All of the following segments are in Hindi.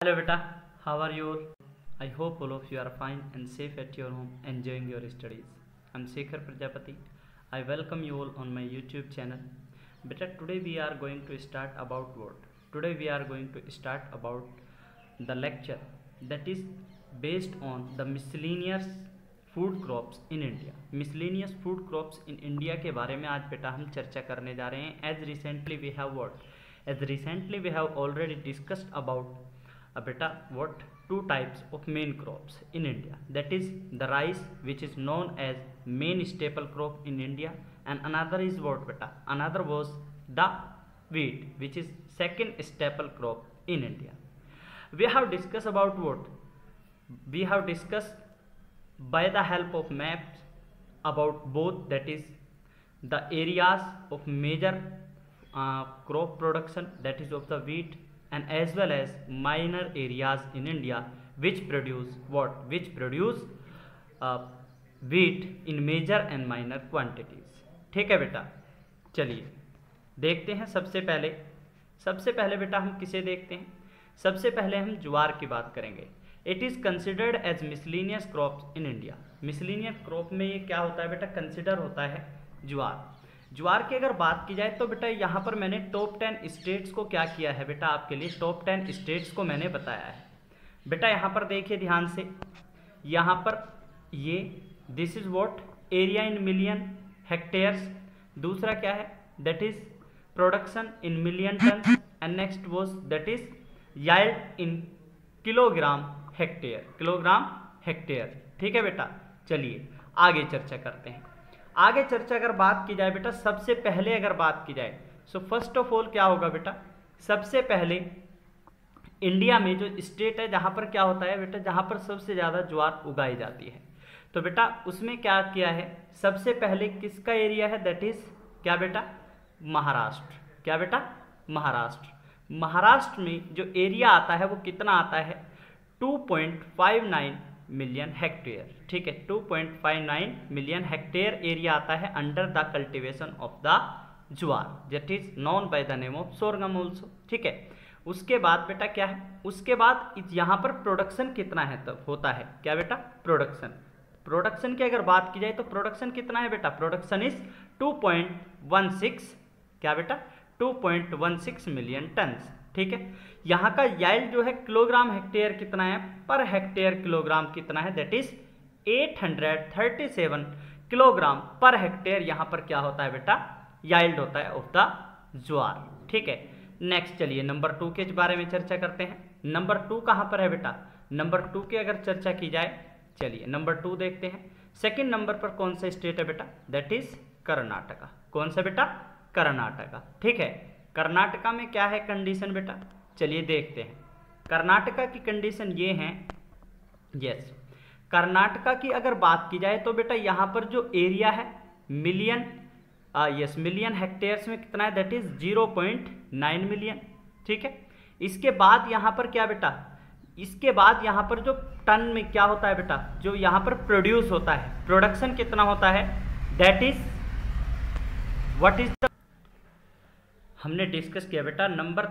Hello beta, how are you all? I hope all of you are fine and safe at your home enjoying your studies. I'm Shekhar Prajapati. I welcome you all on my YouTube channel. Beta, today we are going to start about what? Today we are going to start about the lecture that is based on the miscellaneous food crops in India. Miscellaneous food crops in India के बारे में आज बेटा हम चर्चा करने जा रहे हैं. As recently we have what? As recently we have already discussed about beta what two types of main crops in India, that is the rice, which is known as main staple crop in India, and another is what beta, another was the wheat, which is second staple crop in India. We have discussed about what? We have discussed by the help of maps about both, that is the areas of major crop production, that is of the wheat, and as well as minor areas in India which produce what? Which produce wheat in major and minor quantities. ठीक है बेटा, चलिए देखते हैं. सबसे पहले बेटा हम किसे देखते हैं? सबसे पहले हम ज्वार की बात करेंगे. It is considered as miscellaneous crops in India. Miscellaneous crop में ये क्या होता है बेटा? कंसिडर होता है ज्वार. ज्वार की अगर बात की जाए तो बेटा यहाँ पर मैंने टॉप 10 स्टेट्स को क्या किया है बेटा, आपके लिए टॉप 10 स्टेट्स को मैंने बताया है. बेटा यहाँ पर देखिए ध्यान से, यहाँ पर ये this is what area in million hectares. दूसरा क्या है? That is production in million ton, and next was that is yield in kilogram hectare. ठीक है बेटा, चलिए आगे चर्चा करते हैं. आगे चर्चा अगर बात की जाए बेटा, सबसे पहले अगर बात की जाए सो फर्स्ट ऑफ ऑल क्या होगा बेटा, सबसे पहले इंडिया में जो स्टेट है जहां पर क्या होता है बेटा, जहां पर सबसे ज़्यादा ज्वार उगाई जाती है, तो बेटा उसमें क्या किया है? सबसे पहले किसका एरिया है? दैट इज क्या बेटा? महाराष्ट्र. क्या बेटा? महाराष्ट्र. महाराष्ट्र में जो एरिया आता है वो कितना आता है? 2.59 मिलियन हेक्टेयर. ठीक है, 2.59 मिलियन हेक्टेयर एरिया आता है under the cultivation of the jowar, that is known by the name of sorghum also. ठीक है, उसके बाद बेटा क्या है? उसके बाद यहाँ पर प्रोडक्शन कितना है तब होता है? क्या बेटा? प्रोडक्शन की अगर बात की जाए तो प्रोडक्शन कितना है बेटा? Production is 2.16. क्या बेटा? 2.16 मिलियन टन्स. ठीक है, यहाँ का याइल्ड जो है किलोग्राम हेक्टेयर कितना है? पर हेक्टेयर किलोग्राम कितना है? That is 837 kilogram per hectare यहाँ पर क्या होता है बेटा? याइल्ड होता है ऑफ द ज्वार. ठीक है, नेक्स्ट चलिए नंबर 2 के बारे में चर्चा करते हैं. नंबर 2 कहाँ पर है बेटा? नंबर 2 की अगर चर्चा की जाए, चलिए नंबर 2 देखते हैं. सेकेंड नंबर पर कौन सा स्टेट है बेटा? That is Karnataka. कौन सा बेटा? कर्नाटका. ठीक है, कर्नाटका में क्या है कंडीशन बेटा? चलिए देखते हैं. कर्नाटका की कंडीशन ये है, यस, कर्नाटका की अगर बात की जाए तो बेटा यहाँ पर जो एरिया है मिलियन हेक्टेयर्स में कितना है? That is 0.9 million. ठीक है, इसके बाद यहाँ पर क्या बेटा? इसके बाद यहाँ पर जो टन में क्या होता है बेटा? जो यहाँ पर प्रोड्यूस होता है, प्रोडक्शन कितना होता है? That is what is the, हमने डिस्कस किया बेटा नंबर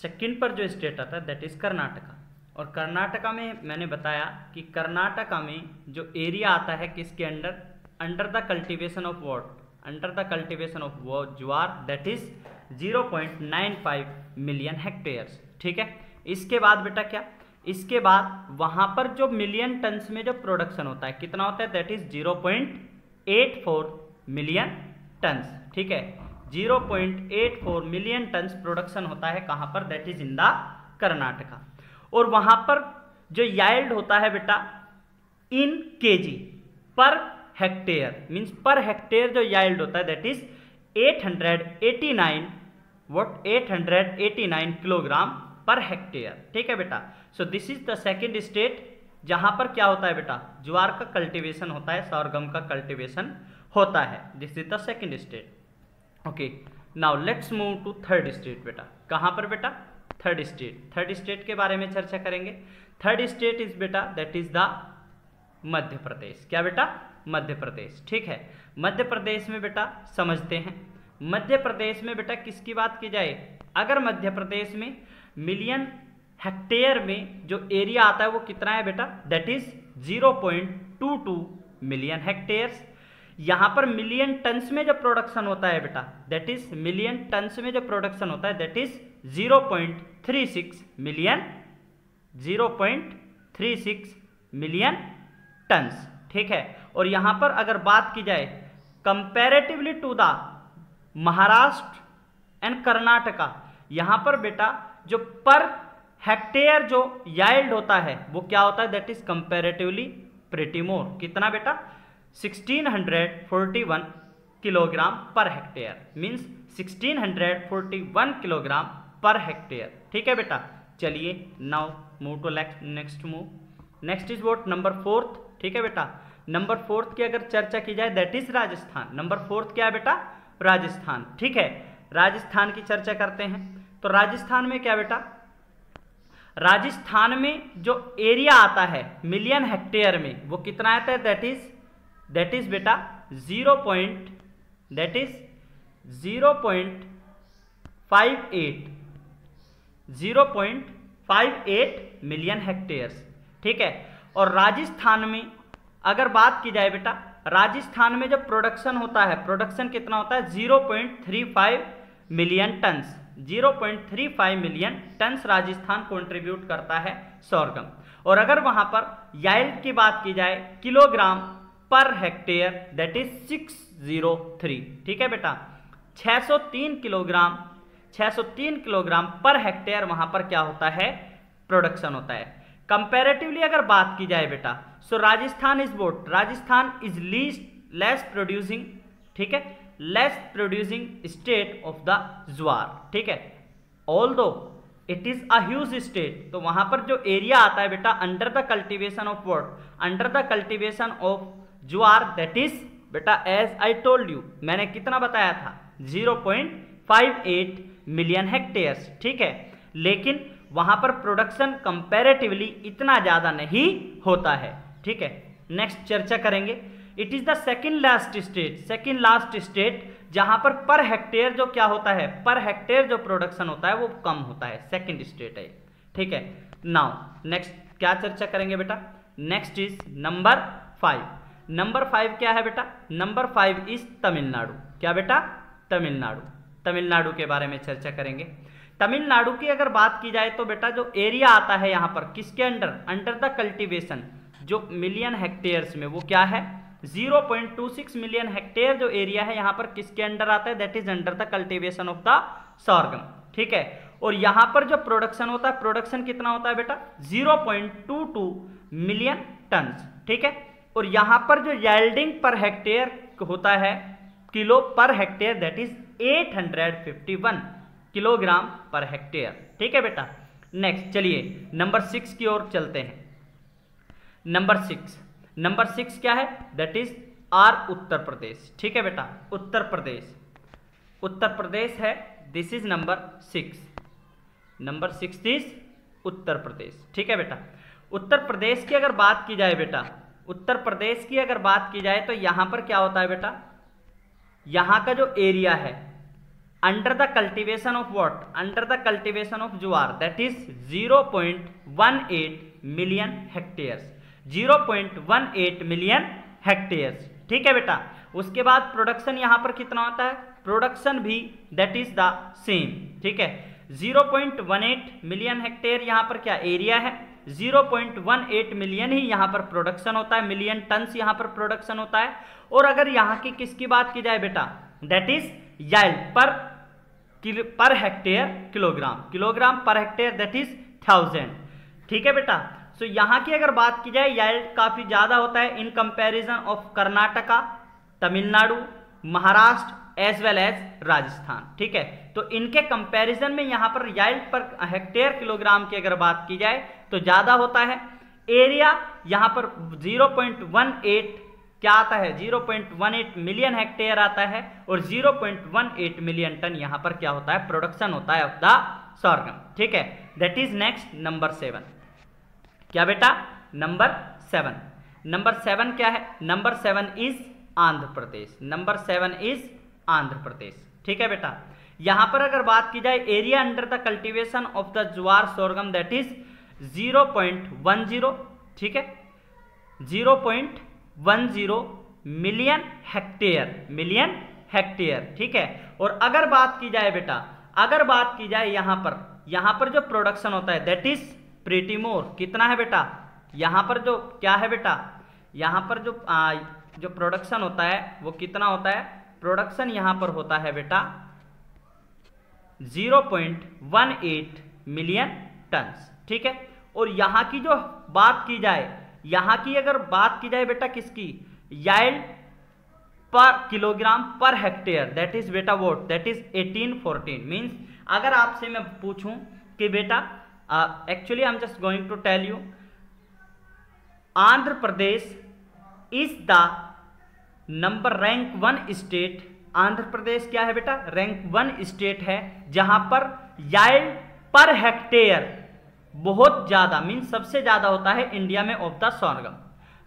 2 पर जो स्टेट आता है दैट इज कर्नाटका. और कर्नाटका में मैंने बताया कि कर्नाटका में जो एरिया आता है किसके under the cultivation of what? Under the cultivation of jowar, that is 0.95 million hectares. ठीक है, इसके बाद बेटा क्या? इसके बाद वहां पर जो मिलियन टन्स में जो प्रोडक्शन होता है कितना होता है? That is 0.84 million tons. ठीक है, 0.84 मिलियन टन्स प्रोडक्शन होता है कहां पर? That is in the Karnataka. और वहां पर जो याइल्ड होता है बेटा इन केजी पर हेक्टेयर, मींस पर हेक्टेयर जो याइल्ड होता है that is 889 kilogram per hectare. ठीक है बेटा, so this is the second state जहां पर क्या होता है बेटा? ज्वार का कल्टीवेशन होता है, सोरगम का कल्टीवेशन होता है. This is the second state. Okay, now let's move to third state बेटा. कहां पर बेटा? थर्ड स्टेट के बारे में चर्चा करेंगे. थर्ड स्टेट इज बेटा that is the Madhya Pradesh. क्या बेटा? मध्य प्रदेश. ठीक है, मध्य प्रदेश में बेटा समझते हैं. मध्य प्रदेश में बेटा किसकी बात की जाए? अगर मध्य प्रदेश में मिलियन हेक्टेयर में जो एरिया आता है वो कितना है बेटा, दैट इज 0.22 मिलियन हेक्टेयर्स। यहां पर मिलियन टन्स में जो प्रोडक्शन होता है बेटा, दैट इज मिलियन टन्स में जो प्रोडक्शन होता है that is 0.36 million, 0.36 million tons, ठीक है। और यहां पर अगर बात की जाए comparatively to the Maharashtra and Karnataka, यहां पर बेटा जो पर हेक्टेयर जो याइल्ड होता है वो क्या होता है, that is comparatively pretty more. कितना बेटा, 1641 kilogram per hectare, means 1641 kilogram per hectare, ठीक है बेटा। चलिए now move to next next is what, number 4, ठीक है बेटा। नंबर 4 की अगर चर्चा की जाए दैट इज राजस्थान। नंबर 4 क्या है बेटा, राजस्थान, ठीक है। राजस्थान की चर्चा करते हैं। तो राजस्थान में क्या बेटा, राजस्थान में जो एरिया आता है मिलियन हेक्टेयर में वो कितना आता है, दैट इज बेटा 0.58 मिलियन हेक्टेयर्स, ठीक है। और राजस्थान में अगर बात की जाए बेटा, राजस्थान में जो प्रोडक्शन होता है, प्रोडक्शन कितना होता है, 0.35 million turns, 0.35 million turns Rajasthan contribute करता है सोरगम। और अगर वहां पर याइल्ड की बात की जाए kilogram per hectare, that is 603, ठीक है बेटा। 603 किलोग्राम पर हेक्टेयर वहां पर क्या होता है, प्रोडक्शन होता है। कंपैरेटिवली अगर बात की जाए बेटा, so Rajasthan is what, Rajasthan is less producing, ठीक है, less producing state of the jowar, ठीक है। Although it is a huge state, तो वहां पर जो एरिया आता है बेटा under the cultivation of what, under the cultivation of jowar, that is बेटा एज आई टोल्ड यू, मैंने कितना बताया था, 0.58 मिलियन हेक्टेयर्स, ठीक है। लेकिन वहां पर प्रोडक्शन कंपैरेटिवली इतना ज्यादा नहीं होता है, ठीक है। नेक्स्ट चर्चा करेंगे, it is the second last state जहां पर हेक्टेयर जो क्या होता है, पर हेक्टेयर जो प्रोडक्शन होता है वो कम होता है, सेकंड स्टेट है, ठीक है। नाउ नेक्स्ट क्या चर्चा करेंगे बेटा, नेक्स्ट इज नंबर 5। नंबर 5 क्या है बेटा, नंबर 5 इज तमिलनाडु। क्या बेटा, तमिलनाडु के बारे में चर्चा करेंगे। तमिलनाडु की अगर बात की जाए तो बेटा जो एरिया आता है यहाँ पर किसके अंडर द कल्टीवेशन, जो मिलियन हेक्टेयर्स में वो क्या है, 0.26 मिलियन हेक्टेयर जो एरिया है यहाँ पर किसके अंडर आता है, that is under the cultivation of the sorghum, ठीक है। और यहाँ पर जो प्रोडक्शन होता है, प्रोडक्शन कितना होता है बेटा, 0.22 मिलियन टन्स, ठीक है। और यहाँ पर जो यील्डिंग पर हेक्टेयर होता है किलो पर hectare, that is 851 kilogram per hectare, ठीक है बेटा। नेक्स्ट चलिए नंबर 6 की ओर चलते हैं। नंबर 6 क्या है, दैट इज आर उत्तर प्रदेश, ठीक है बेटा। उत्तर प्रदेश है, this is number 6 is Uttar Pradesh, ठीक है बेटा। उत्तर प्रदेश की अगर बात की जाए बेटा, उत्तर प्रदेश की अगर बात की जाए तो यहां पर क्या होता है बेटा, यहां का जो एरिया है under the cultivation of what, under the cultivation of jowar, that is 0.18 million hectares, 0.18 million hectares, ठीक है बेटा। उसके बाद प्रोडक्शन यहां पर कितना होता है, प्रोडक्शन भी दैट इज द सेम, ठीक है। 0.18 मिलियन हेक्टेयर यहां पर क्या एरिया है, 0.18 मिलियन ही यहां पर प्रोडक्शन होता है, मिलियन टन्स यहां पर प्रोडक्शन होता है। और अगर यहां की किसकी बात की जाए बेटा, that is याइल्ड per hectare kilogram per hectare, that is 1000, ठीक है बेटा। सो यहां की अगर बात की जाए याइल्ड काफी ज्यादा होता है in comparison of Karnataka, Tamil Nadu, Maharashtra as well as Rajasthan, ठीक है। तो इनके कंपैरिजन में यहां पर याइल्ड पर हेक्टेयर किलोग्राम की अगर बात की जाए तो ज्यादा होता है। एरिया यहां पर 0.18 क्या आता है, 0.18 मिलियन हेक्टेयर आता है और 0.18 मिलियन टन यहां पर क्या होता है, प्रोडक्शन होता है ऑफ द सोरगम, ठीक है। That is next number 7। क्या बेटा, नंबर 7 क्या है, नंबर 7 इज आंध्र प्रदेश, ठीक है बेटा। यहां पर अगर बात की जाए area under the cultivation of the jowar sorghum that is 0.10, ठीक है, 0.10 मिलियन हेक्टेयर, ठीक है। और अगर बात की जाए बेटा, अगर बात की जाए यहां पर जो प्रोडक्शन होता है दैट इज प्रीटी मोर, कितना है बेटा, यहां पर जो क्या है बेटा, यहां पर जो प्रोडक्शन होता है वो कितना होता है, प्रोडक्शन यहां पर होता है बेटा 0.18 मिलियन टन्स, ठीक है। और यहां की जो बात की जाए, यहां की अगर बात की जाए बेटा किसकी, याइल्ड per kilogram per hectare that is बेटा वोट, दैट इज 1814। मीन्स अगर आपसे मैं पूछूं कि बेटा actually I am just going to tell you, Andhra Pradesh is the number rank 1 state, Andhra Pradesh क्या है बेटा, रैंक 1 स्टेट है जहां पर याइल्ड पर हेक्टेयर बहुत ज्यादा, मीन्स सबसे ज्यादा होता है इंडिया में of the sorghum.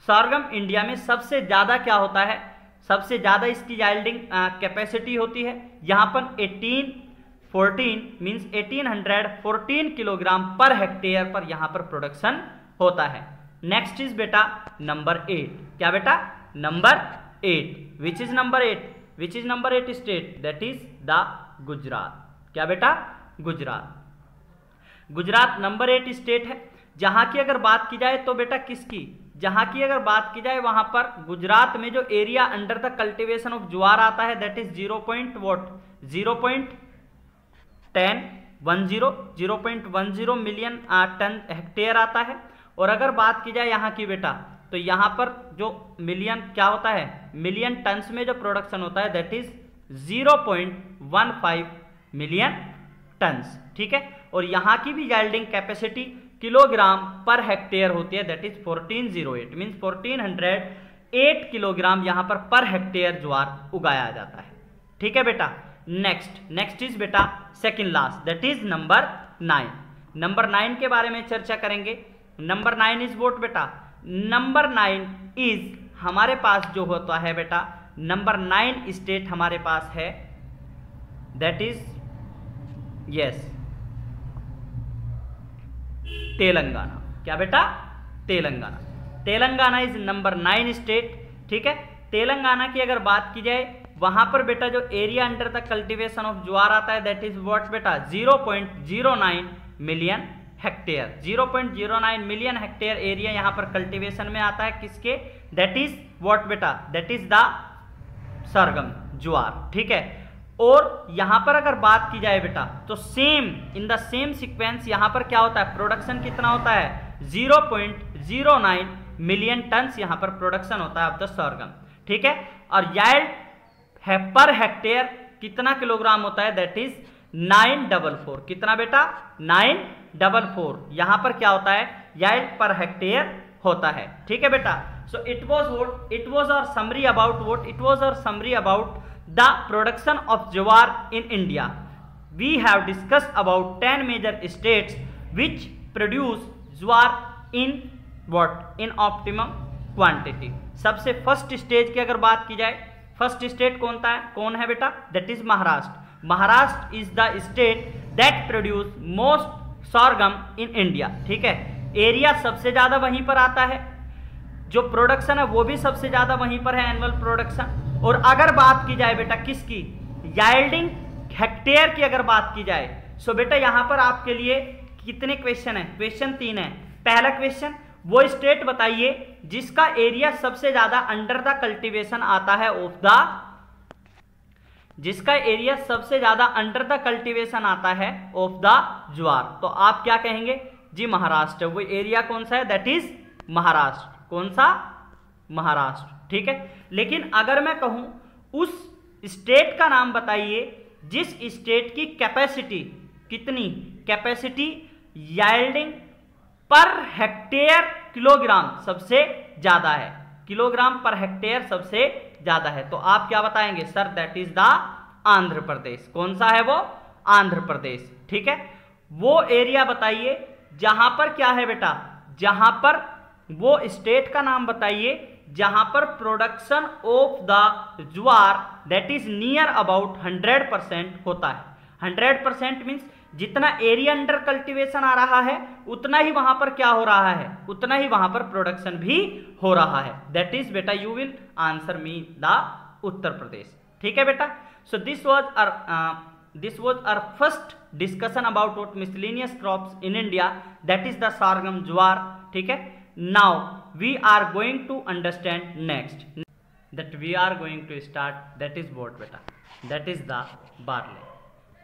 Sorghum India में सबसे ज्यादा क्या होता है, सबसे ज्यादा इसकी याइल्डिंग कैपेसिटी होती है। यहां पर 1814 मीन्स 1814 किलोग्राम पर हेक्टेयर पर यहां पर प्रोडक्शन होता है। नेक्स्ट इज बेटा नंबर 8, क्या बेटा, number 8, which is number 8, which is number 8 state, that is the Gujarat, क्या बेटा, गुजरात। गुजरात नंबर 8 स्टेट है। जहां की अगर बात की जाए तो बेटा किसकी, जहां की अगर बात की जाए वहां पर गुजरात में जो area under the cultivation of jowar आता है that is 0.10 million ton hectare आता है। और अगर बात की जाए यहाँ की बेटा, तो यहाँ पर जो मिलियन क्या होता है, मिलियन टन्स में जो प्रोडक्शन होता है दैट इज 0.15 मिलियन टन्स, ठीक है। और यहाँ की भी याइल्डिंग कैपेसिटी किलोग्राम पर हेक्टेयर होती है दैट इज 1408 मीन्स 1408 किलोग्राम यहाँ पर हेक्टेयर ज्वार उगाया जाता है, ठीक है बेटा। नेक्स्ट इज बेटा second last that is number 9। Number 9 के बारे में चर्चा करेंगे। नंबर 9 इज वोट बेटा, नंबर 9 इज हमारे पास जो होता है बेटा, नंबर 9 स्टेट हमारे पास है दैट इज यस तेलंगाना, क्या बेटा, तेलंगाना इज नंबर 9 स्टेट, ठीक है। तेलंगाना की अगर बात की जाए वहां पर बेटा जो area under the cultivation of jowar आता है दैट इज व्हाट बेटा 0.09 million hectare, 0.09 million hectare area यहां पर कल्टीवेशन में आता है किसके, दैट इज व्हाट बेटा, that is the sorghum jowar, ठीक है। और यहां पर अगर बात की जाए बेटा तो same in the same sequence यहां पर क्या होता है, प्रोडक्शन कितना होता है 0.09 मिलियन टन्स यहां पर प्रोडक्शन होता है ऑफ द सरगम, ठीक है। और याइल्ड पर हेक्टेयर कितना किलोग्राम होता है दैट इज 944, कितना बेटा 944 यहां पर क्या होता है, याइल्ड पर हेक्टेयर होता है, ठीक है बेटा। So it was our summary about what, it was our summary about the production of jowar in India. We have discussed about 10 major states which produce jowar in what, in optimum quantity. सबसे फर्स्ट स्टेज की अगर बात की जाए, फर्स्ट स्टेट कौन है बेटा, that is Maharashtra. Maharashtra is the state that produce most sorghum in India, ठीक है। एरिया सबसे ज्यादा वहीं पर आता है, जो प्रोडक्शन है वो भी सबसे ज्यादा वहीं पर है, एनुअल प्रोडक्शन। और अगर बात की जाए बेटा किसकी, याइल्डिंग हेक्टेयर की अगर बात की जाए, सो बेटा यहां पर आपके लिए कितने क्वेश्चन है, क्वेश्चन 3 है। पहला क्वेश्चन, वो स्टेट बताइए जिसका एरिया सबसे ज्यादा अंडर द कल्टीवेशन आता है ऑफ द, जिसका एरिया सबसे ज्यादा अंडर द कल्टीवेशन आता है ऑफ द ज्वार, तो आप क्या कहेंगे जी, महाराष्ट्र। वो एरिया कौन सा है, दैट इज महाराष्ट्र, कौन सा, महाराष्ट्र, ठीक है। लेकिन अगर मैं कहूं उस स्टेट का नाम बताइए जिस स्टेट की कैपेसिटी, कितनी कैपेसिटी याइल्डिंग पर हेक्टेयर किलोग्राम सबसे ज्यादा है, किलोग्राम पर हेक्टेयर सबसे ज्यादा है, तो आप क्या बताएंगे sir, that is the Andhra Pradesh. कौन सा है वो, आंध्र प्रदेश, ठीक है। वो एरिया बताइए जहां पर क्या है बेटा, जहां पर वो स्टेट का नाम बताइए जहां पर production of the jowar that is near about 100% होता है। 100% मीन्स जितना एरिया अंडर कल्टीवेशन आ रहा है उतना ही वहां पर क्या हो रहा है, उतना ही वहां पर प्रोडक्शन भी हो रहा है। दैट इज बेटा you will answer me the Uttar Pradesh. ठीक है बेटा। So this was our first discussion about what miscellaneous crops in India, that is the sorghum jowar. ठीक है। Now we are going to understand next that we are going to start, that is what बेटा, दैट इज द बार्ले।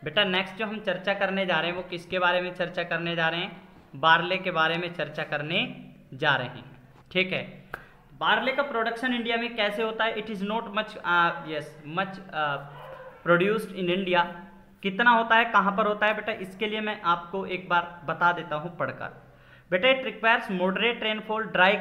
बेटा नेक्स्ट जो हम चर्चा करने जा रहे हैं वो किसके बारे में चर्चा करने जा रहे हैं, बार्ले के बारे में चर्चा करने जा रहे हैं। ठीक है। बार्ले का प्रोडक्शन इंडिया में कैसे होता है, it is not much produced in India. कितना होता है, कहाँ पर होता है बेटा, इसके लिए मैं आपको एक बार बता देता हूँ पढ़कर। बेटा it requires moderate rainfall, dry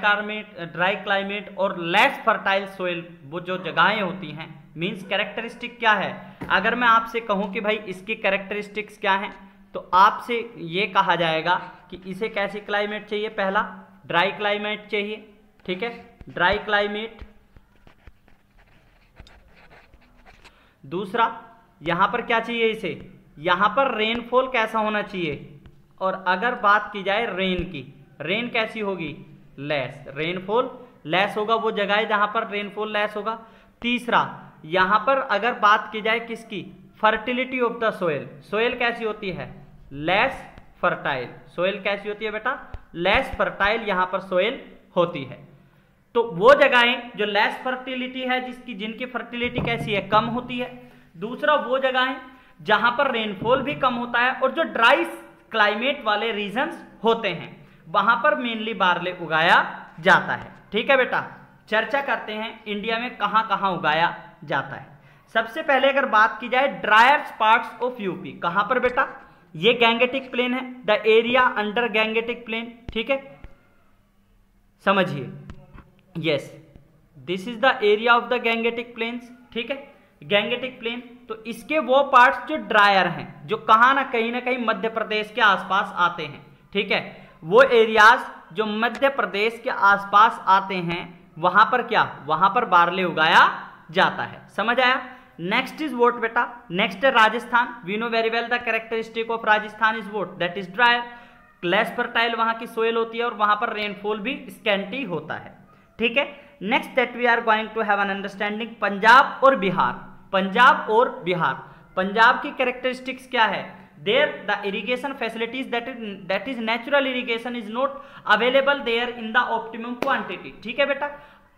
climate और लेस फर्टाइल सोइल। वो जो जगहें होती हैं मीन्स कैरेक्टरिस्टिक क्या है, अगर मैं आपसे कहूं कि भाई इसकी कैरेक्टरिस्टिक्स क्या हैं तो आपसे ये कहा जाएगा कि इसे कैसी क्लाइमेट चाहिए, पहला ड्राई क्लाइमेट चाहिए। ठीक है, ड्राई क्लाइमेट। दूसरा यहां पर क्या चाहिए इसे, यहां पर रेनफॉल कैसा होना चाहिए, और अगर बात की जाए रेन की, रेन कैसी होगी, लेस, रेनफॉल लेस होगा वो जगह है जहां पर रेनफॉल लेस होगा। तीसरा यहां पर अगर बात की जाए किसकी, fertility of the soil, soil कैसी होती है, लेस फर्टाइल, सोयल कैसी होती है बेटा, लेस फर्टाइल यहां पर सोयल होती है। तो वो जगहें जो लेस फर्टिलिटी है, जिनकी फर्टिलिटी कैसी है, कम होती है। दूसरा वो जगहें जहां पर रेनफॉल भी कम होता है और जो ड्राई क्लाइमेट वाले रीजन्स होते हैं वहां पर मेनली बार्ले उगाया जाता है। ठीक है बेटा। चर्चा करते हैं इंडिया में कहां कहां उगाया जाता है। सबसे पहले अगर बात की जाए ड्रायर पार्ट्स ऑफ यूपी, कहां पर बेटा, ये गैंगेटिक प्लेन है, the area under Gangetic plain. ठीक है, समझिए, yes this is the area of the Gangetic plains. ठीक है, गैंगेटिक प्लेन, तो इसके वो पार्ट्स जो ड्रायर हैं, जो कहां ना कहीं मध्य प्रदेश के आसपास आते हैं। ठीक है, वो एरियाज जो मध्य प्रदेश के आसपास आते हैं वहां पर क्या, वहां पर बार्ले उगाया जाता है। समझ आया। नेक्स्ट इज वोट बेटा, नेक्स्ट है Rajasthan. We know very well the characteristic of Rajasthan is what, that is drier, less fertile वहां की सोयल होती है और वहां पर रेनफॉल भी स्कैंटी होता है। ठीक है। Next that we are going to have an understanding Punjab और बिहार। पंजाब और बिहार, पंजाब की कैरेक्टरिस्टिक्स क्या है, there the irrigation facilities that is natural irrigation is not available there in the optimum quantity. ठीक है बेटा,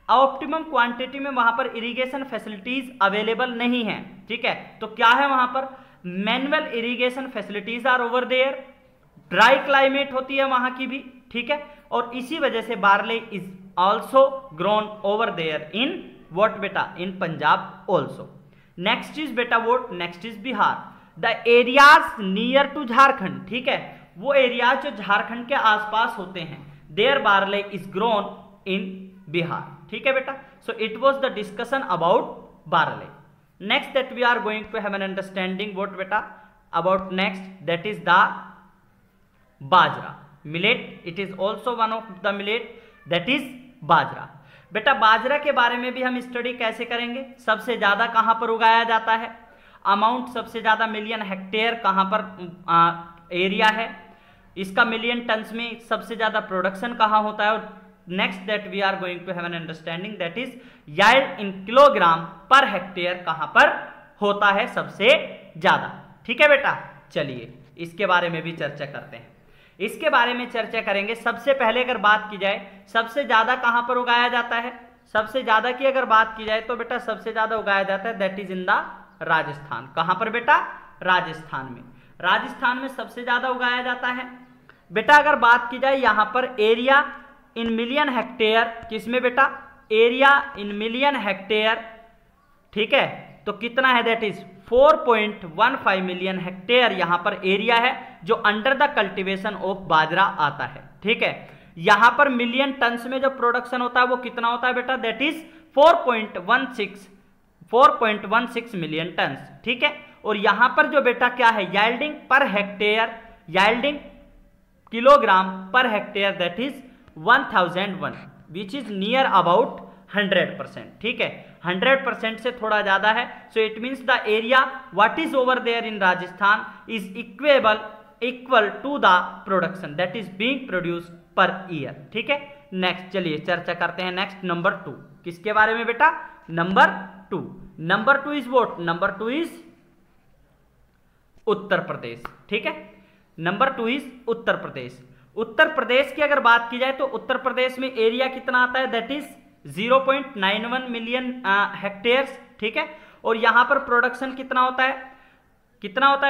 ऑप्टिमम क्वांटिटी में वहां पर इरिगेशन फैसिलिटीज अवेलेबल नहीं है। ठीक है, तो क्या है वहां पर, manual irrigation facilities are over there, dry climate होती है वहां की भी। ठीक है, और इसी वजह से barley is also grown over there in what बेटा, in Punjab also. Next is बेटा what, next is Bihar, the areas near to Jharkhand. ठीक है, वो एरियाज जो झारखंड के आसपास होते हैं, there barley is grown in Bihar. ठीक है बेटा। So it was the discussion about barley. Next that we are going to have an understanding what बेटा about next, that is the bajra, millet. It is also one of the millet, that is bajra. बेटा बाजरा के बारे में भी हम स्टडी कैसे करेंगे, सबसे ज्यादा कहां पर उगाया जाता है, अमाउंट सबसे ज्यादा मिलियन हेक्टेयर कहां पर एरिया है, इसका मिलियन टन्स में सबसे ज्यादा प्रोडक्शन कहां होता है, और next that we are going to have an understanding that is yield in kilogram per hectare कहां पर होता है सबसे ज्यादा। ठीक है बेटा, चलिए इसके बारे में भी चर्चा करते हैं। इसके बारे में चर्चा करेंगे। सबसे पहले अगर बात की जाए सबसे ज्यादा कहां पर उगाया जाता है, सबसे ज्यादा की अगर बात की जाए तो बेटा सबसे ज्यादा उगाया जाता है that is in the Rajasthan. कहां पर बेटा, राजस्थान में, राजस्थान में सबसे ज्यादा उगाया जाता है। बेटा अगर बात की जाए यहां पर एरिया इन मिलियन हेक्टेयर, किसमें बेटा, एरिया इन मिलियन हेक्टेयर। ठीक है, तो कितना है, दैट इज 4.15 मिलियन हेक्टेयर यहां पर एरिया है जो under the cultivation of bajra आता है। ठीक है, यहां पर मिलियन टन्स में जो प्रोडक्शन होता है वो कितना होता है बेटा, दैट इज 4.16 मिलियन टन्स। ठीक है, और यहां पर जो बेटा क्या है, yielding per hectare, yielding kilogram per hectare that is 1001 which is near about 100%, ठीक है, 100% से थोड़ा ज्यादा है। So it means the area what is over there in Rajasthan is equal to the production that is being produced per year, ठीक है। नेक्स्ट चलिए चर्चा करते हैं नेक्स्ट नंबर 2, किसके बारे में बेटा, number 2। Number 2 is what, number 2 is Uttar Pradesh, ठीक है। नंबर 2 इज उत्तर प्रदेश। उत्तर प्रदेश की अगर बात की जाए तो उत्तर प्रदेश में एरिया कितना आता है, दैट इज 0.91 मिलियन हेक्टेयर्स, ठीक है। और यहां पर प्रोडक्शन कितना होता है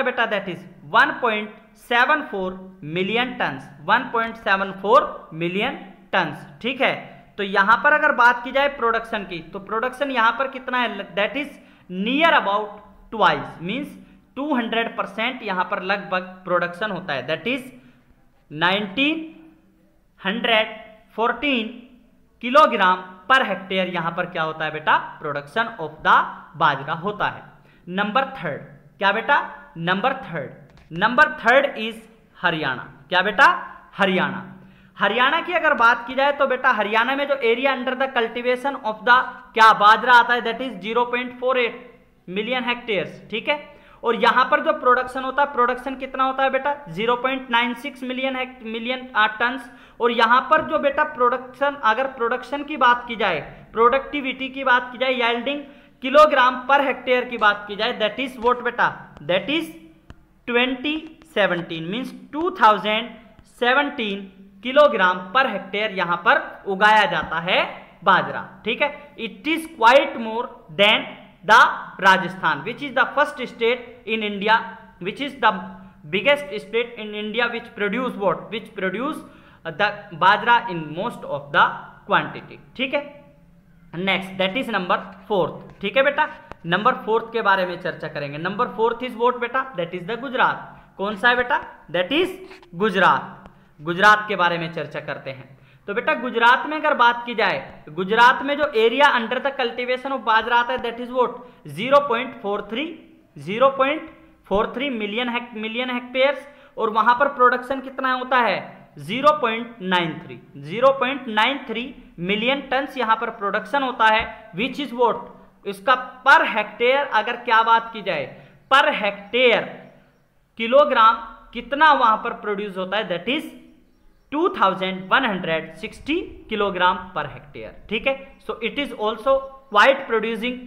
बेटा, that is 1.74 million turns, 1.74 million tons, ठीक है। तो यहां पर अगर बात की जाए प्रोडक्शन की, तो प्रोडक्शन यहां पर कितना है, that is near about twice, means 200% यहां पर लगभग प्रोडक्शन होता है, that is 1914 kilogram per hectare यहां पर क्या होता है बेटा, प्रोडक्शन ऑफ द बाजरा होता है। नंबर 3, क्या बेटा, नंबर 3 इज हरियाणा, क्या बेटा, हरियाणा। हरियाणा की अगर बात की जाए तो बेटा हरियाणा में जो area under the cultivation of the क्या बाजरा आता है, दैट इज 0.48 मिलियन हेक्टेयर्स, ठीक है। और यहां पर जो प्रोडक्शन होता है, प्रोडक्शन कितना होता है बेटा, 0.96 मिलियन टन्स। और यहां पर जो बेटा प्रोडक्शन, अगर प्रोडक्शन की बात की जाए, प्रोडक्टिविटी की बात की जाए, याइल्डिंग किलोग्राम पर हेक्टेयर की बात की जाए, दैट इज व्हाट बेटा, that is 2017 means 2017 kilogram per hectare यहां पर उगाया जाता है बाजरा, ठीक है। It is quite more than the Rajasthan which is the first state in India, which is the biggest state in India which produce what, which produce the bajra in most of the quantity, ठीक है। नेक्स्ट दैट इज नंबर 4, ठीक है बेटा। नंबर 4 के बारे में चर्चा करेंगे। नंबर 4 इज व्हाट बेटा, दैट इज द गुजरात। कौन सा है बेटा, दैट इज गुजरात। गुजरात के बारे में चर्चा करते हैं। तो बेटा गुजरात में अगर बात की जाए, गुजरात में जो area under the cultivation of bajra आता है, that is what 0.43 million hectares. और वहां पर प्रोडक्शन कितना होता है, 0.93 मिलियन टन्स यहां पर प्रोडक्शन होता है, विच इज व्हाट, इसका पर हेक्टेयर अगर क्या बात की जाए, पर हेक्टेयर किलोग्राम कितना वहां पर प्रोड्यूस होता है, that is 2160 kilogram per hectare, ठीक है। So it is also quite producing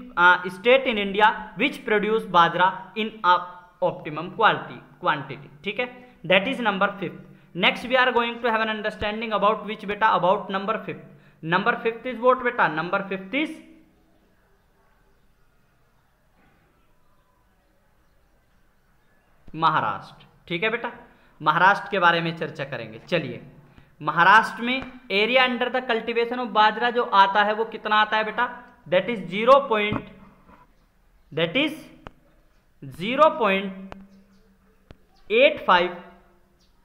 state in India which produce bajra in optimum quantity, ठीक है। That is number 5। Next we are going to have an understanding about which बेटा, about number 5। Number 5 is what बेटा, नंबर 5 इज महाराष्ट्र, ठीक है बेटा। महाराष्ट्र के बारे में चर्चा करेंगे। चलिए महाराष्ट्र में area under the cultivation of bajra जो आता है वो कितना आता है बेटा, दैट इज 0.85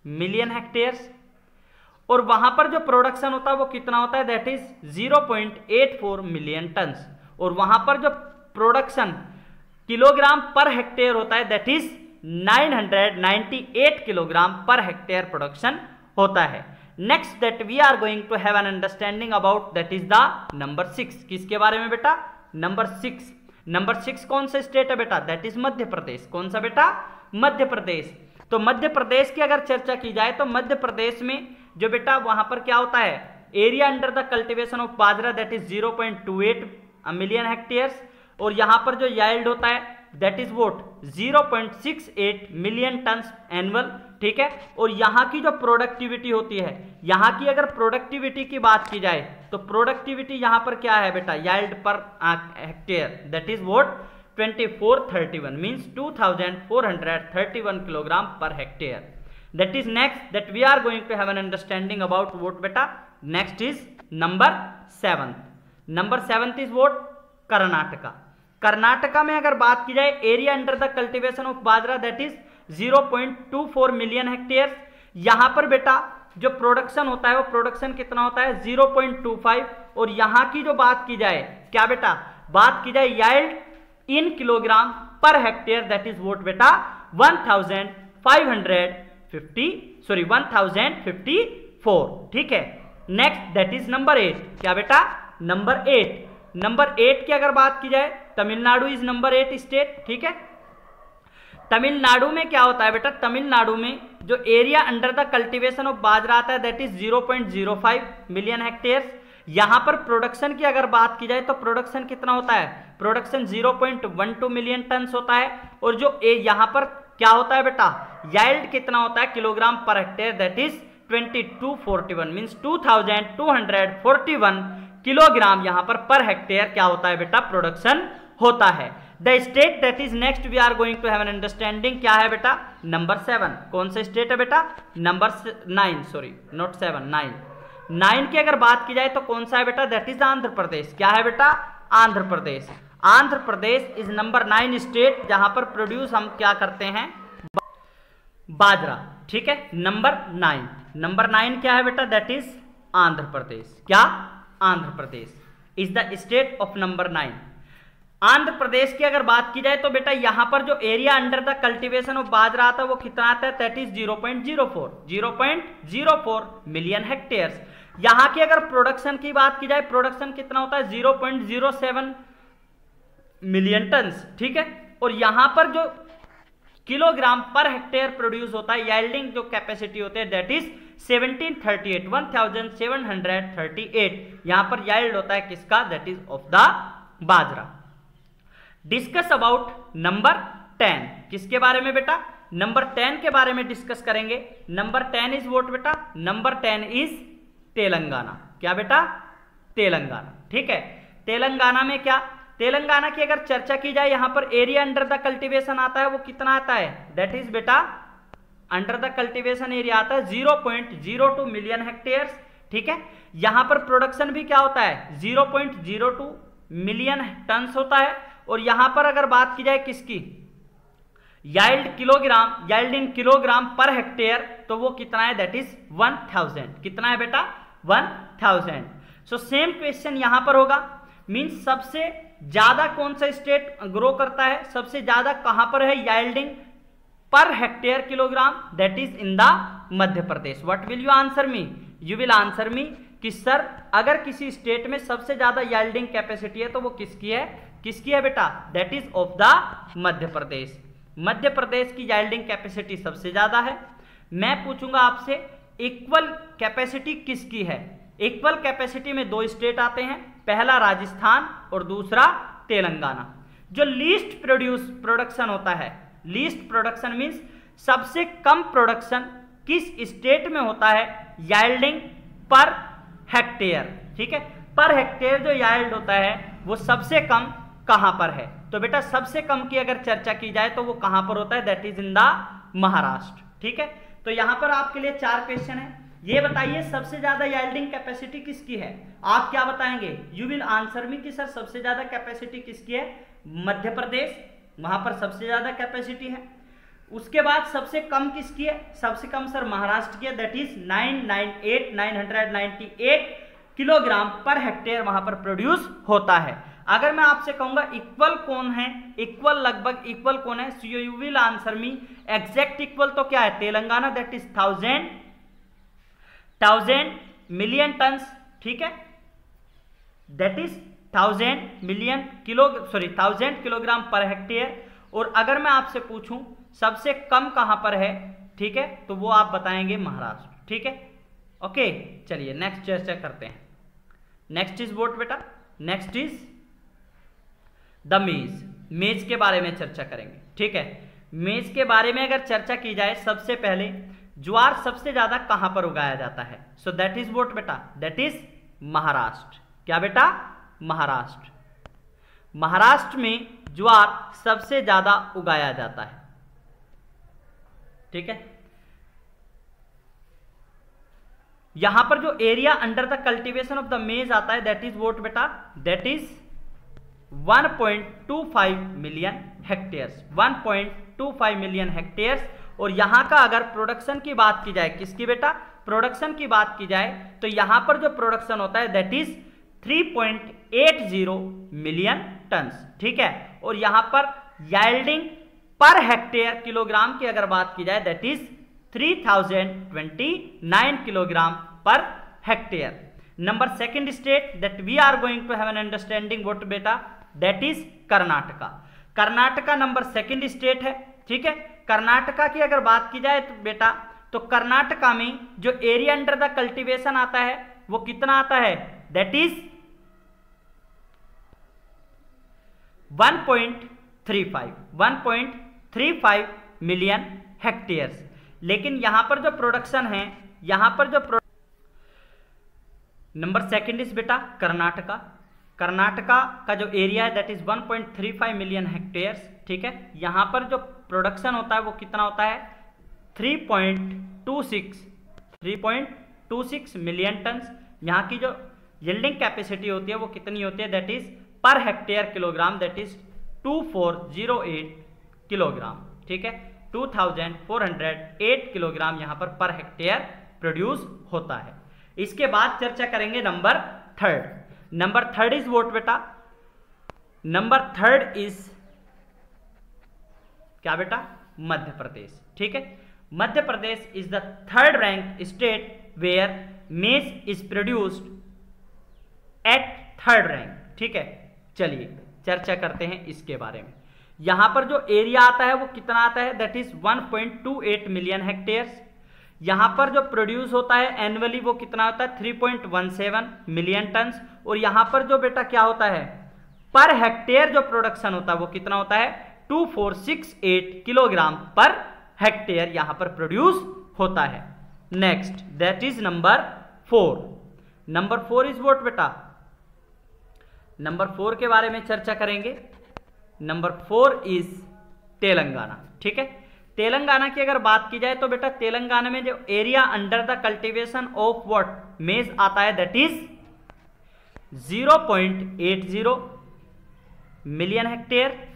मिलियन हेक्टेयर्स। और वहां पर जो प्रोडक्शन होता है वो कितना होता है, दैट इज 0.84 मिलियन टन्स। और वहां पर जो प्रोडक्शन किलोग्राम पर हेक्टेयर होता है, that is 998 kilogram per hectare production होता है। Next that we are going to have an understanding about, that is the number 6। किसके बारे में बेटा, नंबर 6। नंबर 6 कौन सा स्टेट है बेटा, दैट इज मध्य प्रदेश। कौन सा बेटा, मध्य प्रदेश। तो मध्य प्रदेश की अगर चर्चा की जाए तो मध्य प्रदेश में जो बेटा वहां पर क्या होता है, area under the cultivation of bajra that is 0.28 million hectares. और यहां पर जो याइल्ड होता है that is vote 0.68 million turns annual, ठीक है। और यहां की जो प्रोडक्टिविटी होती है, यहां की अगर प्रोडक्टिविटी की बात की जाए तो प्रोडक्टिविटी यहां पर क्या है बेटा, yield per hectare that is what 2431 means 2431 kilogram per hectare. That is next that we are going to have an understanding about what बेटा। Next is number 7। Number 7 is what Karnataka. Karnataka में अगर बात की जाए area under the cultivation of bajra that is 0.24 million hectare. यहां पर बेटा जो प्रोडक्शन होता है वो प्रोडक्शन कितना होता है 0.25। और यहां की जो बात की जाए क्या बेटा, बात की जाए याइल्ड in kilogram per hectare that is what बेटा 1054, ठीक है। Next that is number 8। क्या बेटा, नंबर 8। नंबर 8 की अगर बात की जाए, तमिलनाडु इज नंबर 8 स्टेट। ठीक है, तमिलनाडु में क्या होता है बेटा, तमिलनाडु में जो area under the cultivation of bajra आता है दैट इज 0.05 मिलियन हेक्टेयर्स। यहां पर प्रोडक्शन की अगर बात की जाए तो प्रोडक्शन कितना होता है, प्रोडक्शन 0.12 मिलियन टन होता है। और जो यहां पर क्या होता है बेटा, याइल्ड कितना होता है kilogram per hectare, that is 2241 means 2241 kilogram यहां पर हेक्टेयर क्या होता है बेटा, प्रोडक्शन होता है। The state that is next we are going to have an understanding क्या है बेटा, नंबर 7। कौन सा स्टेट है बेटा, नंबर 9, सॉरी नॉट 7, 9 की अगर बात की जाए तो कौन सा है बेटा, दैट इज आंध्र प्रदेश। क्या है बेटा, Andhra Pradesh. Andhra Pradesh is number 9 state जहां पर प्रोड्यूस हम क्या करते हैं, बाजरा। ठीक है, नंबर 9 क्या है बेटा, दैट इज आंध्र प्रदेश। क्या, Andhra Pradesh is the state of number 9। Andhra Pradesh की अगर बात की जाए तो बेटा यहां पर जो area under the cultivation of bajra आता है वो कितना आता है, दैट इज 0.04 मिलियन हेक्टेयर्स। यहां की अगर प्रोडक्शन की बात की जाए, प्रोडक्शन कितना होता है 0.07 मिलियन टन्स। ठीक है, और यहां पर जो किलोग्राम पर हेक्टेयर प्रोड्यूस होता है, याइल्डिंग जो कैपेसिटी होती है दैट इज 1738 यहां पर याइल्ड होता है किसका, that is of the bajra. Discuss about number 10, किसके बारे में बेटा, नंबर 10 के बारे में डिस्कस करेंगे। नंबर 10 इज व्हाट बेटा, नंबर 10 इज तेलंगाना। क्या बेटा, तेलंगाना। ठीक है, तेलंगाना में क्या, तेलंगाना की अगर चर्चा की जाए, यहां पर एरिया अंडर द कल्टीवेशन आता है वो कितना आता है, दैट इज बेटा अंडर द कल्टीवेशन एरिया आता है 0.02 मिलियन हेक्टेयर्स। ठीक है, यहां पर प्रोडक्शन भी क्या होता है 0.02 मिलियन टन होता है। और यहां पर अगर बात की जाए किसकी, याइल्ड इन किलोग्राम पर हेक्टेयर, तो वो कितना है, दैट इज 1000। कितना है बेटा, 1000। सो सेम क्वेश्चन यहां पर होगा, मींस सबसे ज्यादा कौन सा स्टेट ग्रो करता है, सबसे ज्यादा कहां पर है yielding per hectare kilogram, that is in the Madhya Pradesh. What will you answer me, you will answer मी कि सर अगर किसी स्टेट में सबसे ज्यादा याइल्डिंग कैपेसिटी है तो वो किसकी है बेटा, that is of the Madhya Pradesh. Madhya Pradesh की याइल्डिंग कैपेसिटी सबसे ज्यादा है। मैं पूछूंगा आपसे इक्वल कैपेसिटी किसकी है, इक्वल कैपेसिटी में 2 स्टेट आते हैं, पहला राजस्थान और दूसरा तेलंगाना। जो लीस्ट प्रोडक्शन होता है, लीस्ट प्रोडक्शन मींस सबसे कम प्रोडक्शन किस स्टेट में होता है, याइल्डिंग पर हेक्टेयर। ठीक है, पर हेक्टेयर जो याइल्ड होता है वो सबसे कम कहां पर है, तो बेटा सबसे कम की अगर चर्चा की जाए तो वो कहां पर होता है, that is in the Maharashtra. ठीक है, तो यहां पर आपके लिए 4 क्वेश्चन है। ये बताइए सबसे ज्यादा याइल्डिंग कैपेसिटी किसकी है, आप क्या बताएंगे, यू विल आंसर मी कि सर सबसे ज्यादा कैपेसिटी किसकी है, मध्य प्रदेश, वहां पर सबसे ज्यादा कैपेसिटी है। उसके बाद सबसे कम किसकी है, सबसे कम सर महाराष्ट्र की है, that is 998 kilogram per hectare वहां पर प्रोड्यूस होता है। अगर मैं आपसे कहूंगा इक्वल कौन है, इक्वल लगभग इक्वल कौन है, so you will answer me exact equal तो क्या है, Telangana, that is 1000 million tons. ठीक है, that is 1000 kilogram per hectare. और अगर मैं आपसे पूछूं सबसे कम कहां पर है, ठीक है, तो वो आप बताएंगे महाराष्ट्र। ठीक है, ओके, चलिए नेक्स्ट चर्चा करते हैं। नेक्स्ट इज व्हाट बेटा, नेक्स्ट इज द मेज के बारे में चर्चा करेंगे। ठीक है, मेज के बारे में अगर चर्चा की जाए, सबसे पहले ज्वार सबसे ज्यादा कहां पर उगाया जाता है, सो दैट इज व्हाट बेटा, दैट इज महाराष्ट्र। क्या बेटा, महाराष्ट्र। महाराष्ट्र में ज्वार सबसे ज्यादा उगाया जाता है। ठीक है, यहां पर जो area under the cultivation of the मेज आता है दैट इज व्हाट बेटा, that is 1.25 million hectares, 1.25 million hectares. और यहां का अगर प्रोडक्शन की बात की जाए, किसकी बेटा, प्रोडक्शन की बात की जाए, तो यहां पर जो प्रोडक्शन होता है दैट इज 3.80 मिलियन टन्स। ठीक है, और यहां पर याइल्डिंग पर हेक्टेयर किलोग्राम की अगर बात की जाए that is 3029 kilogram per hectare. Number second state that we are going to have an understanding what बेटा, that is Karnataka. Karnataka number second state है, ठीक है। कर्नाटका की अगर बात की जाए तो बेटा, तो कर्नाटका में जो एरिया अंडर द कल्टीवेशन आता है वो कितना आता है, दैट इज 1.35 मिलियन हेक्टेयर्स। लेकिन यहां पर जो प्रोडक्शन है, यहां पर जो नंबर सेकंड इज बेटा कर्नाटका। कर्नाटका का जो एरिया है दैट इज 1.35 मिलियन हेक्टेयर्स, ठीक है। यहां पर जो प्रोडक्शन होता है वो कितना होता है, 3.26 मिलियन टन्स। यहाँ की जो यील्डिंग कैपेसिटी होती है वो कितनी होती है, that is per hectare kilogram, that is 2408 kilogram, ठीक है। 2408 किलोग्राम यहाँ पर हेक्टेयर प्रोड्यूस होता है। इसके बाद चर्चा करेंगे number third. Number third is what बेटा, नंबर थर्ड इज क्या बेटा, मध्य प्रदेश, ठीक है। Madhya Pradesh is the third rank state where maize is produced at third rank, ठीक है। चलिए चर्चा करते हैं इसके बारे में। यहां पर जो एरिया आता है वो कितना आता है, दैट इज 1.28 मिलियन हेक्टेयर्स। यहां पर जो प्रोड्यूस होता है एनुअली वो कितना होता है, 3.17 मिलियन टन्स। और यहां पर जो बेटा क्या होता है, पर हेक्टेयर जो प्रोडक्शन होता है वो कितना होता है, 2468 किलोग्राम पर हेक्टेयर यहां पर प्रोड्यूस होता है। Next that is number 4। Number 4 is what बेटा, नंबर 4 के बारे में चर्चा करेंगे। नंबर 4 इज तेलंगाना, ठीक है। तेलंगाना की अगर बात की जाए तो बेटा तेलंगाना में जो area under the cultivation of what मेज आता है दैट इज 0.80 मिलियन हेक्टेयर।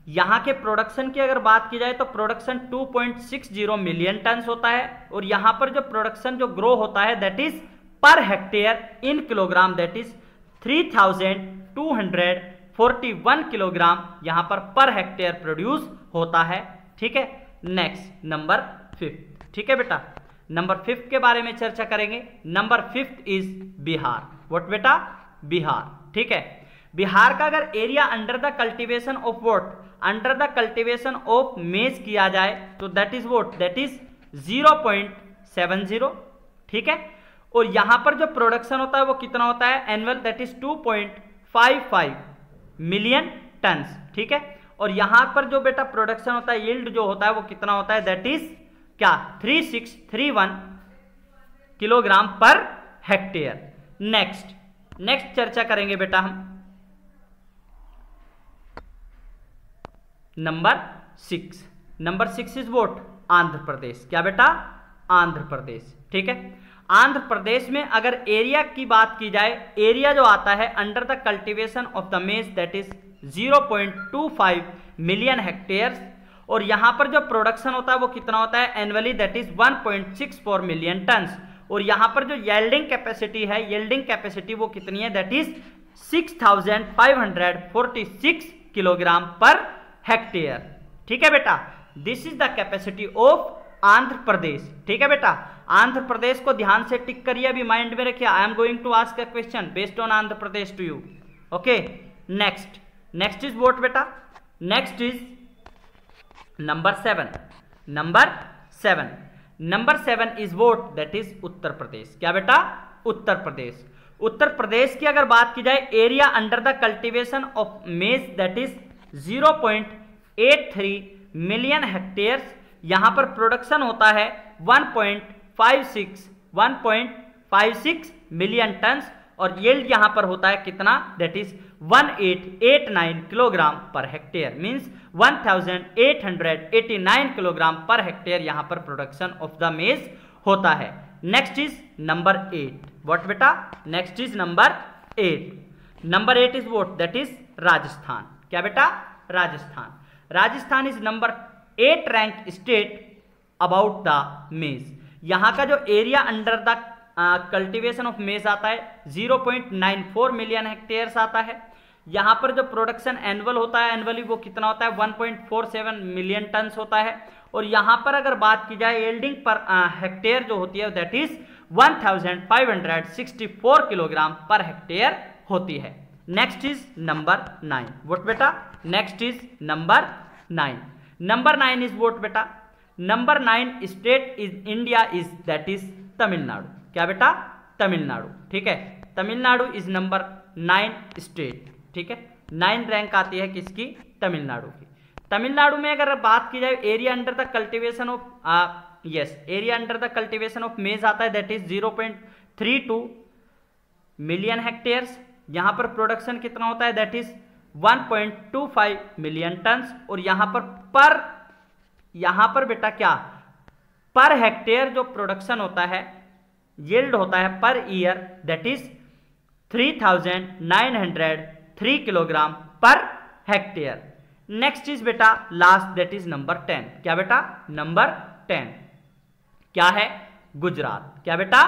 यहां के प्रोडक्शन की अगर बात की जाए तो प्रोडक्शन 2.60 मिलियन टन्स होता है। और यहां पर जो प्रोडक्शन जो ग्रो होता है that is per hectare in kilogram, that is 3241 kilogram यहां पर हेक्टेयर प्रोड्यूस होता है, ठीक है। नेक्स्ट नंबर 5, ठीक है बेटा। नंबर 5 के बारे में चर्चा करेंगे। Number 5 is Bihar. व्हाट बेटा, बिहार, ठीक है। बिहार का अगर area under the cultivation of what, under the cultivation of मेज किया जाए तो that is what, that is 0.70, ठीक है। और यहां पर जो प्रोडक्शन होता है वो कितना होता है annual, that is 2.55 million tons, ठीक है। और यहां पर जो बेटा प्रोडक्शन होता है, यील्ड जो होता है वो कितना होता है, दैट इज क्या, 3631 किलोग्राम पर हेक्टेयर। नेक्स्ट चर्चा करेंगे बेटा हम number 6। Number 6 is what Andhra Pradesh. क्या बेटा, आंध्र प्रदेश, ठीक है। आंध्र प्रदेश में अगर एरिया की बात की जाए, एरिया जो आता है under the cultivation of the मेज दैट इज 0.25 मिलियन हेक्टेयर्स। और यहां पर जो प्रोडक्शन होता है वो कितना होता है annually, that is 1.64 million tons. और यहां पर जो यील्डिंग कैपेसिटी है, यील्डिंग कैपेसिटी वो कितनी है, that is 6546 kilogram per hectare, ठीक है बेटा। This is the capacity of Andhra Pradesh, ठीक है बेटा। आंध्र प्रदेश को ध्यान से टिक करिए, अभी माइंड में रखिए। I am going to ask a question based on Andhra Pradesh to you, okay. Next is what बेटा, next is number 7। Number 7 is what, that is Uttar Pradesh. क्या बेटा, उत्तर प्रदेश। उत्तर प्रदेश की अगर बात की जाए, area under the cultivation of मेज दैट इज 0.83 मिलियन हेक्टेयर्स। यहां पर प्रोडक्शन होता है 1.56 मिलियन टन्स। और यील्ड यहां पर होता है कितना, that is 1889 kilogram per hectare, means 1889 kilogram per hectare यहां पर प्रोडक्शन ऑफ द मेज होता है। Next is number 8। व्हाट बेटा, next is number 8। Number 8 is what, that is Rajasthan. क्या बेटा, Rajasthan is number 8 rank state about the मेज। यहां का जो area under the cultivation of मेज आता है 0.94 मिलियन हेक्टेयर्स आता है। यहां पर जो प्रोडक्शन एनुअल होता है, एनुअली वो कितना होता है 1.47 मिलियन टन्स होता है। और यहां पर अगर बात की जाए यील्डिंग पर हेक्टेयर जो होती है that is 1564 kilogram per hectare होती है। Next is number 9। वोट बेटा, next is number 9। Number 9 is what बेटा, number 9 state is India is that is Tamil Nadu. क्या बेटा, तमिलनाडु। ठीक है, तमिलनाडु इज नंबर 9 स्टेट। ठीक है, 9 रैंक आती है किसकी, तमिलनाडु की। तमिलनाडु में अगर बात की जाए area under the cultivation of area under the cultivation of मेज आता है दैट इज 0.32 मिलियन हेक्टेयर्स। यहां पर प्रोडक्शन कितना होता है दैट इज 1.25 मिलियन टन्स। और यहां पर बेटा क्या, पर हेक्टेयर जो प्रोडक्शन होता है, यील्ड होता है per year that is 3903 kilogram per hectare. Next is बेटा लास्ट दैट इज नंबर 10। क्या बेटा, नंबर 10 क्या है, गुजरात। क्या बेटा,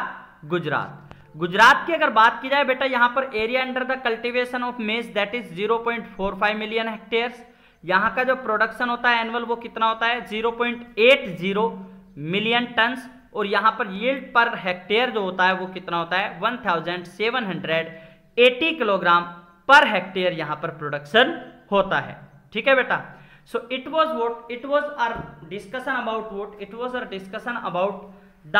गुजरात। गुजरात की अगर बात की जाए बेटा, यहां पर area under the cultivation of मेज दैट इज 0.45 मिलियन हेक्टेयर्स। यहां का जो प्रोडक्शन होता है एनुअल वो कितना होता है 0.80 मिलियन टन्स। और यहां पर यील्ड पर हेक्टेयर जो होता है वो कितना होता है 1780 किलोग्राम पर हेक्टेयर यहां पर प्रोडक्शन होता है। ठीक है बेटा, so it was what, it was our discussion about what, it was our discussion about the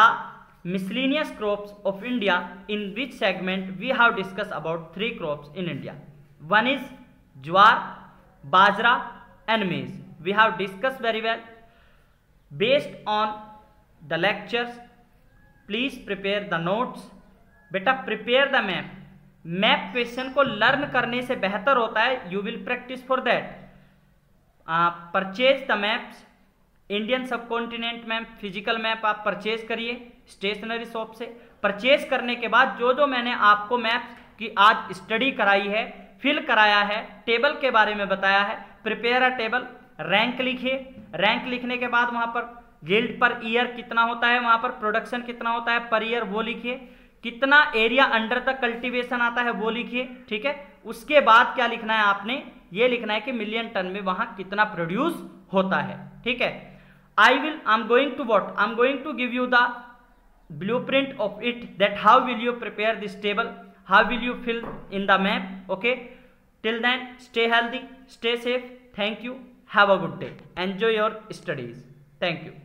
miscellaneous crops of India, in which segment we have discussed about 3 crops in India. One is jowar, bajra and maize. We have discussed very well. Based on the lectures, please prepare the notes. बेटा prepare the map. Map question को लर्न करने से बेहतर होता है, you will practice for that. Purchase the maps. Indian सब कॉन्टिनेंट मैप, फिजिकल मैप आप परचेज करिए स्टेशनरी शॉप से। परचेज करने के बाद जो जो मैंने आपको मैप की आज स्टडी कराई है, फिल कराया है, टेबल के बारे में बताया है, प्रिपेयर अ टेबल, रैंक लिखिए। रैंक लिखने के बाद वहां पर यील्ड पर ईयर कितना होता है, वहां पर प्रोडक्शन कितना होता है पर ईयर वो लिखिए, कितना एरिया अंडर द कल्टीवेशन आता है वो लिखिए। ठीक है, उसके बाद क्या लिखना है आपने, ये लिखना है कि मिलियन टन में वहां कितना प्रोड्यूस होता है। ठीक है, I'm going to give you the blueprint of it, that how will you prepare this table, how will you fill in the map. Okay, till then stay healthy, stay safe. Thank you, have a good day, enjoy your studies. Thank you.